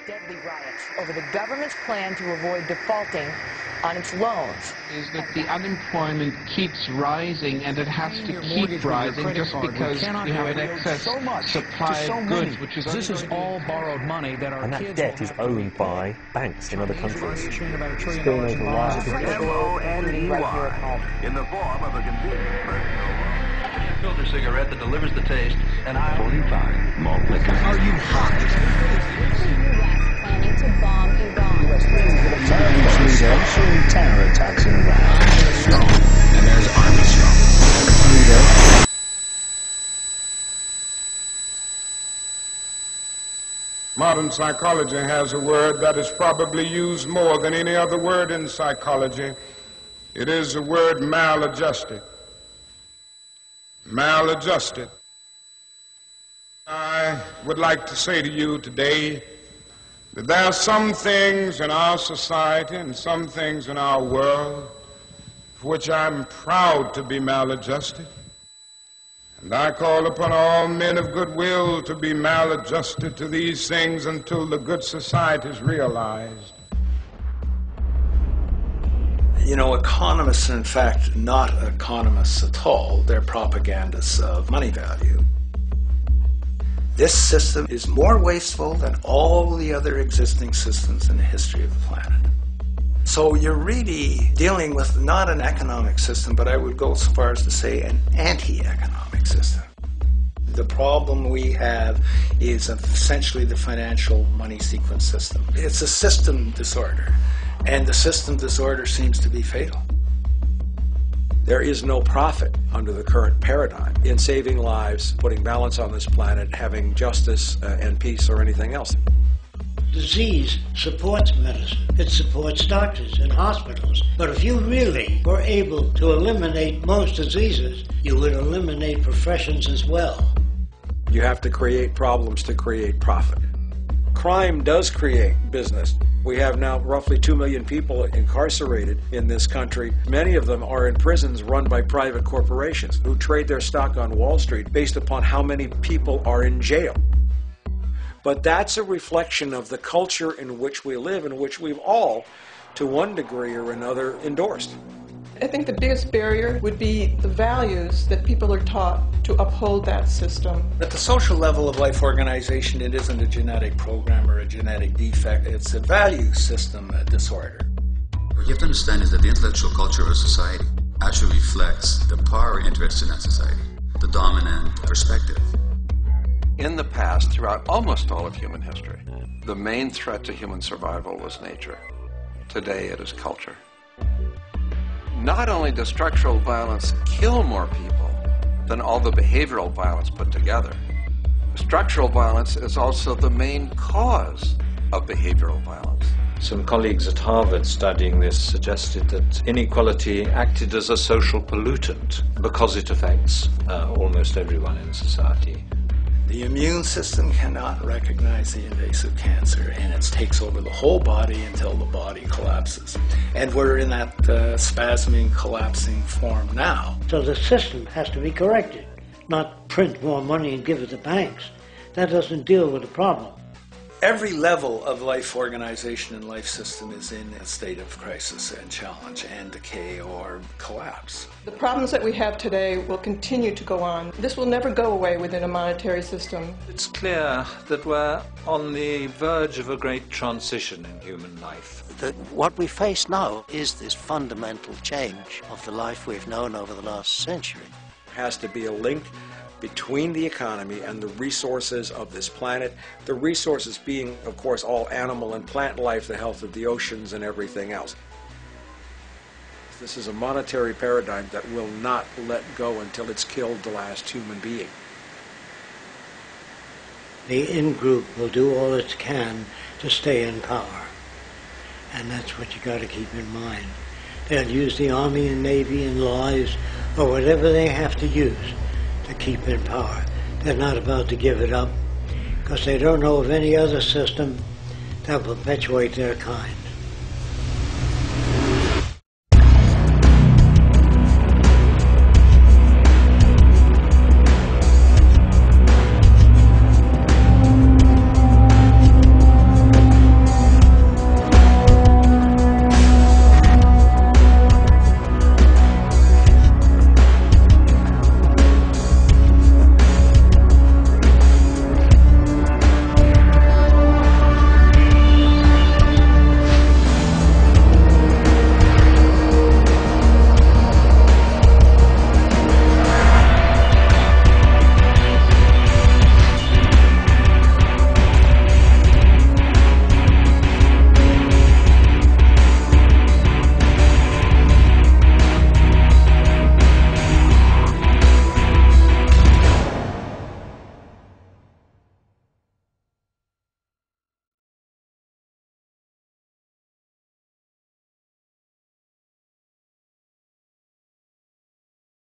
deadly riots over the government's plan to avoid defaulting on its loans. Is that the unemployment keeps rising, and it has to keep rising just because you have an excess supply of goods, which is this is all borrowed money that our and that kids debt is owned by banks in other countries. issuing about $1 trillion Spilling in over bonds. M-O-N-E-Y, in the form of a convenient filter cigarette that delivers the taste, and 45 malt liquor. Are you hot? Planning to bomb Iran. America's leader terror attacks in Iraq. and there's Armstrong. Modern psychology has a word that is probably used more than any other word in psychology. It is the word maladjusted. Maladjusted. I would like to say to you today that there are some things in our society and some things in our world for which I'm proud to be maladjusted. And I call upon all men of goodwill to be maladjusted to these things until the good society is realized. You know, economists are in fact not economists at all. They're propagandists of money value. This system is more wasteful than all the other existing systems in the history of the planet. So you're really dealing with not an economic system, but I would go so far as to say an anti-economic system. The problem we have is essentially the financial money sequence system. It's a system disorder, and the system disorder seems to be fatal. There is no profit under the current paradigm in saving lives, putting balance on this planet, having justice and peace or anything else. Disease supports medicine. It supports doctors and hospitals. But if you really were able to eliminate most diseases, you would eliminate professions as well. You have to create problems to create profit. Crime does create business. We have now roughly 2 million people incarcerated in this country. Many of them are in prisons run by private corporations who trade their stock on Wall Street based upon how many people are in jail. But that's a reflection of the culture in which we live, in which we've all, to one degree or another, endorsed. I think the biggest barrier would be the values that people are taught to uphold that system. At the social level of life organization, it isn't a genetic program or a genetic defect. It's a value system disorder. What you have to understand is that the intellectual culture of a society actually reflects the power interests in that society, the dominant perspective. In the past, throughout almost all of human history, the main threat to human survival was nature. Today it is culture. Not only does structural violence kill more people than all the behavioral violence put together, structural violence is also the main cause of behavioral violence. Some colleagues at Harvard studying this suggested that inequality acted as a social pollutant because it affects almost everyone in society. The immune system cannot recognize the invasive cancer, and it takes over the whole body until the body collapses. And we're in that spasming, collapsing form now. So the system has to be corrected, not print more money and give it to banks. That doesn't deal with the problem. Every level of life organization and life system is in a state of crisis and challenge and decay or collapse. The problems that we have today will continue to go on. This will never go away within a monetary system. It's clear that we're on the verge of a great transition in human life. That what we face now is this fundamental change of the life we've known over the last century. There has to be a link between the economy and the resources of this planet, the resources being, of course, all animal and plant life, the health of the oceans and everything else. This is a monetary paradigm that will not let go until it's killed the last human being. The in-group will do all it can to stay in power. And that's what you got to keep in mind. They'll use the Army and Navy and lies or whatever they have to use to keep in power. They're not about to give it up because they don't know of any other system that will perpetuate their kind.